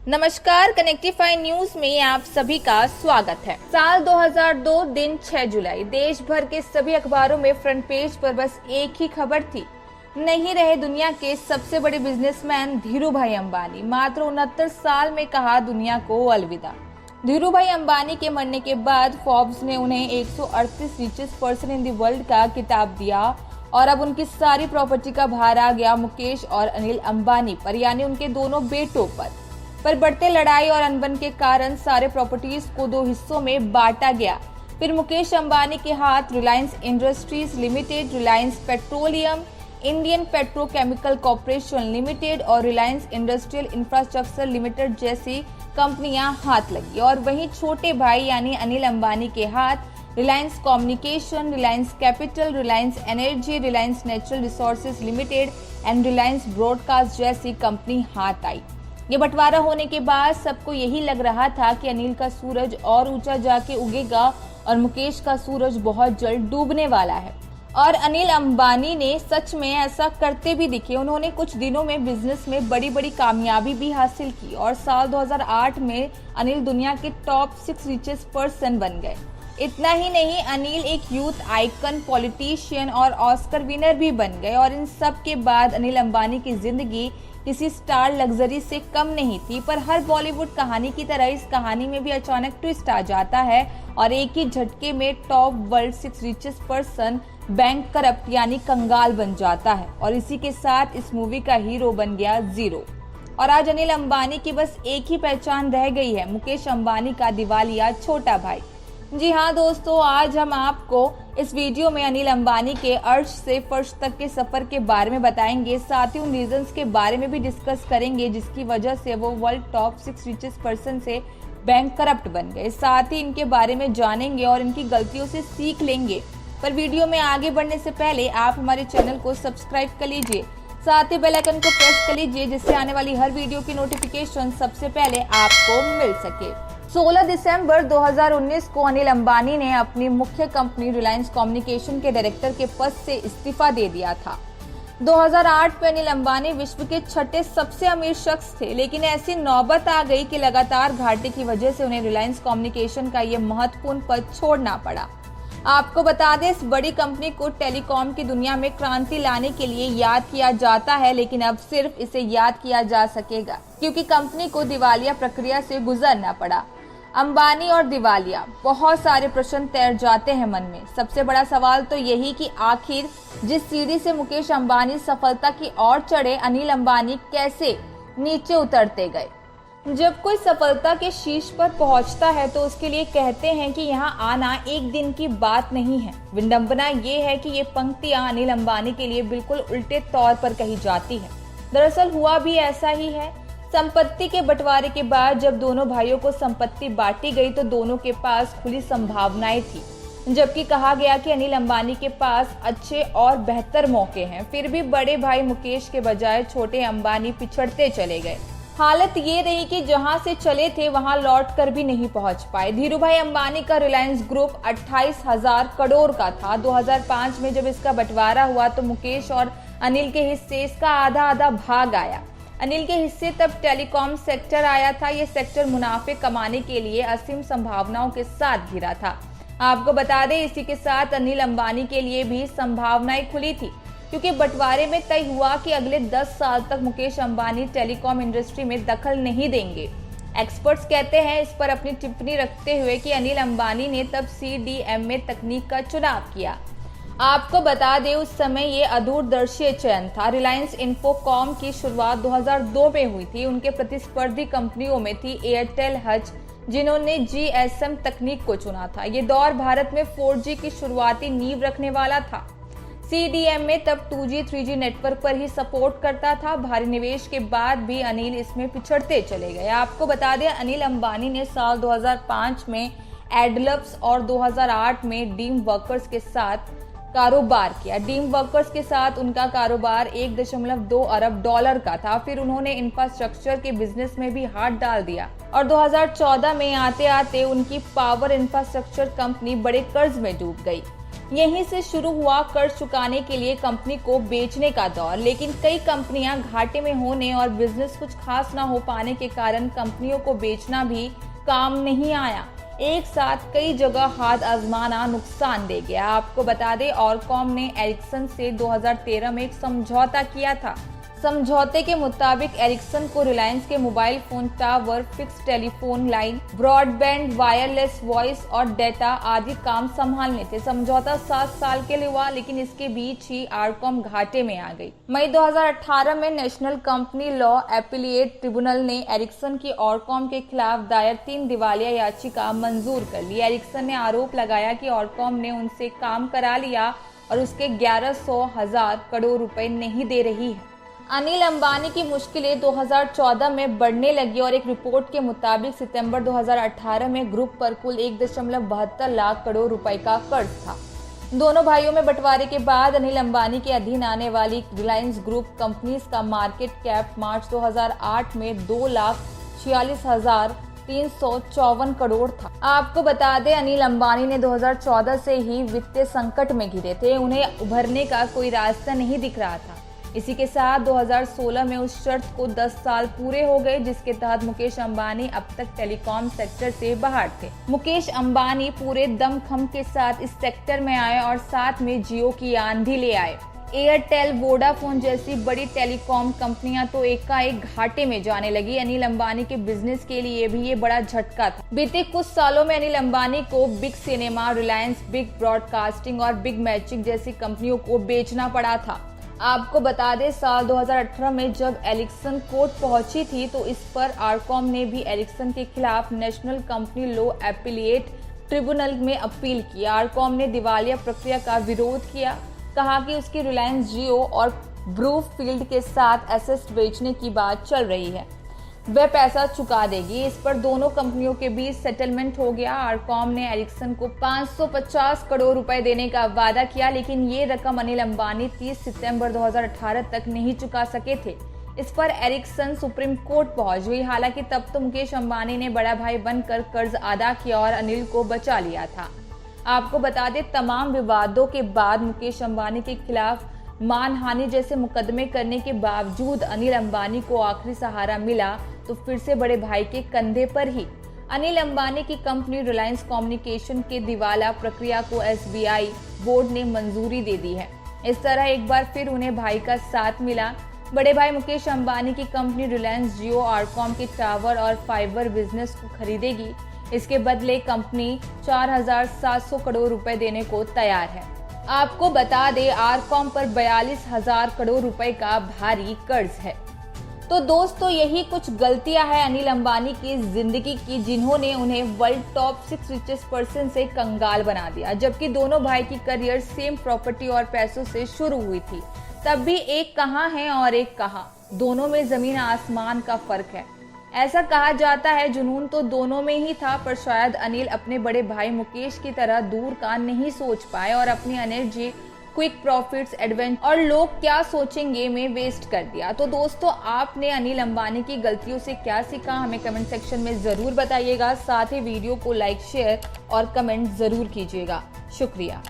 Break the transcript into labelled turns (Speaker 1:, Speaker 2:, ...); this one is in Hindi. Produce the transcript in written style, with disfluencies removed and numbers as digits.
Speaker 1: नमस्कार, कनेक्टिफाई न्यूज में आप सभी का स्वागत है। साल 2002 दिन 6 जुलाई, देश भर के सभी अखबारों में फ्रंट पेज पर बस एक ही खबर थी। नहीं रहे दुनिया के सबसे बड़े बिजनेसमैन धीरूभाई अंबानी। मात्र 69 साल में कहा दुनिया को अलविदा। धीरूभाई अंबानी के मरने के बाद फोर्ब्स ने उन्हें 138 richest person in the world का खिताब दिया और अब उनकी सारी प्रॉपर्टी का भार आ गया मुकेश और अनिल अंबानी पर, यानी उनके दोनों बेटों पर बढ़ते लड़ाई और अनबन के कारण सारे प्रॉपर्टीज को 2 हिस्सों में बांटा गया। फिर मुकेश अंबानी के हाथ Reliance industries limited, Reliance petroleum, Indian petrochemical corporation limited और रिलायंस इंडस्ट्रियल इंफ्रास्ट्रक्चर लिमिटेड जैसी कंपनियां हाथ लगी। और वहीं छोटे भाई यानी अनिल अंबानी के हाथ Reliance communication, Reliance capital, Reliance energy, Reliance natural resources limited and Reliance broadcast जैसी कंपनी हाथ आई। ये बंटवारा होने के बाद सबको यही लग रहा था कि अनिल का सूरज और ऊंचा जाके उगेगा और मुकेश का सूरज बहुत जल्द डूबने वाला है। और अनिल अंबानी ने सच में ऐसा करते भी दिखे। उन्होंने कुछ दिनों में बिजनेस में बड़ी बड़ी कामयाबी भी हासिल की और साल 2008 में अनिल दुनिया के टॉप 6 रिचेस्ट पर्सन बन गए। इतना ही नहीं, अनिल एक यूथ आइकन, पॉलिटिशियन और ऑस्कर विनर भी बन गए। और इन सब के बाद अनिल अंबानी की जिंदगी किसी स्टार लग्जरी से कम नहीं थी। पर हर बॉलीवुड कहानी की तरह इस कहानी में भी अचानक ट्विस्ट आ जाता है और एक ही झटके में top world 6 richest person bank corrupt यानी कंगाल बन जाता है। और इसी के साथ इस मूवी का हीरो बन गया जीरो। और आज अनिल अंबानी की बस एक ही पहचान रह गई है, मुकेश अंबानी का दिवालिया छोटा भाई। जी हाँ दोस्तों, आज हम आपको इस वीडियो में अनिल अंबानी के अर्श से फर्श तक के सफर के बारे में बताएंगे। साथ ही उन रीजंस के बारे में भी डिस्कस करेंगे जिसकी वजह से वो वर्ल्ड टॉप 6 रिचेस्ट पर्सन से बैंक करप्ट बन गए। साथ ही इनके बारे में जानेंगे और इनकी गलतियों से सीख लेंगे। पर वीडियो में आगे बढ़ने से पहले आप हमारे चैनल को सब्सक्राइब कर लीजिए, साथ ही बेल आइकन को प्रेस कर लीजिए जिससे आने वाली हर वीडियो की नोटिफिकेशन सबसे पहले आपको मिल सके। 16 दिसंबर 2019 को अनिल अंबानी ने अपनी मुख्य कंपनी रिलायंस कम्युनिकेशन के डायरेक्टर के पद से इस्तीफा दे दिया था। 2008 में अनिल अंबानी विश्व के 6ठे सबसे अमीर शख्स थे, लेकिन ऐसी नौबत आ गई कि लगातार घाटे की वजह से उन्हें रिलायंस कम्युनिकेशन का ये महत्वपूर्ण पद छोड़ना पड़ा। आपको बता दें, इस बड़ी कंपनी को टेलीकॉम की दुनिया में क्रांति लाने के लिए याद किया जाता है, लेकिन अब सिर्फ इसे याद किया जा सकेगा क्योंकि कंपनी को दिवालिया प्रक्रिया से गुजरना पड़ा। अंबानी और दिवालिया, बहुत सारे प्रश्न तैर जाते हैं मन में। सबसे बड़ा सवाल तो यही कि आखिर जिस सीढ़ी से मुकेश अंबानी सफलता की ओर चढ़े, अनिल अंबानी कैसे नीचे उतरते गए। जब कोई सफलता के शीर्ष पर पहुंचता है तो उसके लिए कहते हैं कि यहाँ आना एक दिन की बात नहीं है। विडंबना ये है कि ये पंक्तियां अनिल अंबानी के लिए बिल्कुल उल्टे तौर पर कही जाती है। दरअसल हुआ भी ऐसा ही है। संपत्ति के बंटवारे के बाद जब दोनों भाइयों को संपत्ति बांटी गई तो दोनों के पास खुली संभावनाएं थी, जबकि कहा गया कि अनिल अंबानी के पास अच्छे और बेहतर मौके हैं। फिर भी बड़े भाई मुकेश के बजाय छोटे अंबानी पिछड़ते चले गए। हालत ये रही कि जहां से चले थे वहां लौट कर भी नहीं पहुंच पाए। धीरूभाई अंबानी का रिलायंस ग्रुप 28,000 करोड़ का था। 2005 में जब इसका बंटवारा हुआ तो मुकेश और अनिल के हिस्से इसका आधा आधा भाग आया। अनिल के हिस्से तब टेलीकॉम सेक्टर आया था। ये सेक्टर मुनाफे कमाने के लिए असीम संभावनाओं के साथ घिरा था। आपको बता दें, इसी के साथ अनिल अंबानी के लिए भी संभावनाएं खुली थी क्योंकि बंटवारे में तय हुआ कि अगले 10 साल तक मुकेश अंबानी टेलीकॉम इंडस्ट्री में दखल नहीं देंगे। एक्सपर्ट्स कहते हैं इस पर अपनी टिप्पणी रखते हुए कि अनिल अंबानी ने तब CDMA तकनीक का चुनाव किया। आपको बता दें, उस समय ये अदूरदर्शी चयन था। रिलायंस इंफोकॉम की शुरुआत 2002 में हुई थी। उनके प्रतिस्पर्धी कंपनियों में थी एयरटेल, हच, जिन्होंने GSM तकनीक को चुना था। ये दौर भारत में 4G की शुरुआती नींव रखने वाला था। CDMA तब 2G 3G नेटवर्क पर ही सपोर्ट करता था। भारी निवेश के बाद भी अनिल इसमें पिछड़ते चले गए। आपको बता दें, अनिल अंबानी ने साल 2005 में एडलप्स और 2008 में डीम वर्कर्स के साथ कारोबार किया। डीम वर्कर्स के साथ उनका कारोबार 1.2 अरब डॉलर का था। फिर उन्होंने इंफ्रास्ट्रक्चर के बिजनेस में भी हाथ डाल दिया और 2014 में आते आते उनकी पावर इंफ्रास्ट्रक्चर कंपनी बड़े कर्ज में डूब गई। यहीं से शुरू हुआ कर्ज चुकाने के लिए कंपनी को बेचने का दौर, लेकिन कई कंपनियां घाटे में होने और बिजनेस कुछ खास ना हो पाने के कारण कंपनियों को बेचना भी काम नहीं आया। एक साथ कई जगह हाथ आजमाना नुकसान दे गया। आपको बता दें, ऑरकॉम ने एरिक्सन से 2013 में एक समझौता किया था। समझौते के मुताबिक एरिक्सन को रिलायंस के mobile phone tower, fix telephone line, broadband, wireless voice और डेटा आदि काम संभालने थे। समझौता 7 साल के लिए हुआ, लेकिन इसके बीच ही ऑरकॉम घाटे में आ गई। मई 2018 में national company law appellate tribunal ने एरिक्सन की ऑरकॉम के खिलाफ दायर 3 दिवालिया याचिका मंजूर कर ली। एरिक्सन ने आरोप लगाया कि ऑरकॉम ने उनसे काम करा लिया और उसके 1100,000 करोड़ रुपए नहीं दे रही है। अनिल अंबानी की मुश्किलें 2014 में बढ़ने लगी और एक रिपोर्ट के मुताबिक सितंबर 2018 में ग्रुप पर कुल 1.72 लाख करोड़ रुपए का कर्ज था। दोनों भाइयों में बंटवारे के बाद अनिल अंबानी के अधीन आने वाली रिलायंस ग्रुप कंपनीज का मार्केट कैप मार्च 2008 में 2,46,354 करोड़ था। आपको बता दें, अनिल अंबानी ने 2014 से ही वित्तीय संकट में घिरे थे। उन्हें उभरने का कोई रास्ता नहीं दिख रहा था। इसी के साथ 2016 में उस शर्त को 10 साल पूरे हो गए जिसके तहत मुकेश अंबानी अब तक टेलीकॉम सेक्टर से बाहर थे। मुकेश अंबानी पूरे दमखम के साथ इस सेक्टर में आए और साथ में जियो की आंधी ले आए। एयरटेल, वोडाफोन जैसी बड़ी टेलीकॉम कंपनियां तो एकाएक घाटे में जाने लगी। अनिल अंबानी के बिजनेस के लिए भी ये बड़ा झटका था। बीते कुछ सालों में अनिल अंबानी को big cinema, Reliance, big broadcasting और बिग मैजिक जैसी कंपनियों को बेचना पड़ा था। आपको बता दें, साल 2018 में जब एरिक्सन कोर्ट पहुंची थी तो इस पर ऑरकॉम ने भी एरिक्सन के खिलाफ national company law appellate tribunal में अपील की। ऑरकॉम ने दिवालिया प्रक्रिया का विरोध किया, कहा कि उसकी रिलायंस जियो और ब्रूफील्ड के साथ एसेट्स बेचने की बात चल रही है, वह पैसा चुका देगी। इस पर दोनों कंपनियों के बीच सेटलमेंट हो गया। ऑरकॉम ने एरिक्सन को 550 करोड़ रुपए देने का वादा किया, लेकिन ये रकम अनिल अंबानी 30 सितंबर 2018 तक नहीं चुका सके थे। इस पर एरिक्सन सुप्रीम कोर्ट पहुंच गई। हालांकि तब तो मुकेश अंबानी ने बड़ा भाई बनकर कर्ज अदा किया और अनिल को बचा लिया था। आपको बता दें, तमाम विवादों के बाद मुकेश अंबानी के खिलाफ मानहानि जैसे मुकदमे करने के बावजूद अनिल अंबानी को आखिरी सहारा मिला तो फिर से बड़े भाई के कंधे पर ही। अनिल अंबानी की कंपनी रिलायंस कम्युनिकेशन के दिवाला प्रक्रिया को SBI बोर्ड ने मंजूरी दे दी है। इस तरह एक बार फिर उन्हें भाई का साथ मिला। बड़े भाई मुकेश अंबानी की कंपनी रिलायंस जियो ऑरकॉम के टावर और फाइबर बिजनेस को खरीदेगी। इसके बदले कंपनी 4,700 करोड़ रुपए देने को तैयार है। आपको बता दें, ऑरकॉम पर 42,000 करोड़ रुपए का भारी कर्ज है। तो दोस्तों, यही कुछ गलतियां हैं अनिल अंबानी की जिंदगी की, जिन्होंने उन्हें वर्ल्ड टॉप 6 रिचेस्ट पर्सन से कंगाल बना दिया। जबकि दोनों भाई की करियर सेम प्रॉपर्टी और पैसों से शुरू हुई थी, तब भी एक कहाँ है और एक कहाँ। दोनों में जमीन आसमान का फर्क है। ऐसा कहा जाता है जुनून तो दोनों में ही था, पर शायद अनिल अपने बड़े भाई मुकेश की तरह दूर का नहीं सोच पाए और अपनी एनर्जी क्विक प्रॉफिट्स, एडवेंचर और लोग क्या सोचेंगे में वेस्ट कर दिया। तो दोस्तों, आपने अनिल अंबानी की गलतियों से क्या सीखा, हमें कमेंट सेक्शन में जरूर बताइएगा। साथ ही वीडियो को लाइक, शेयर और कमेंट जरूर कीजिएगा। शुक्रिया।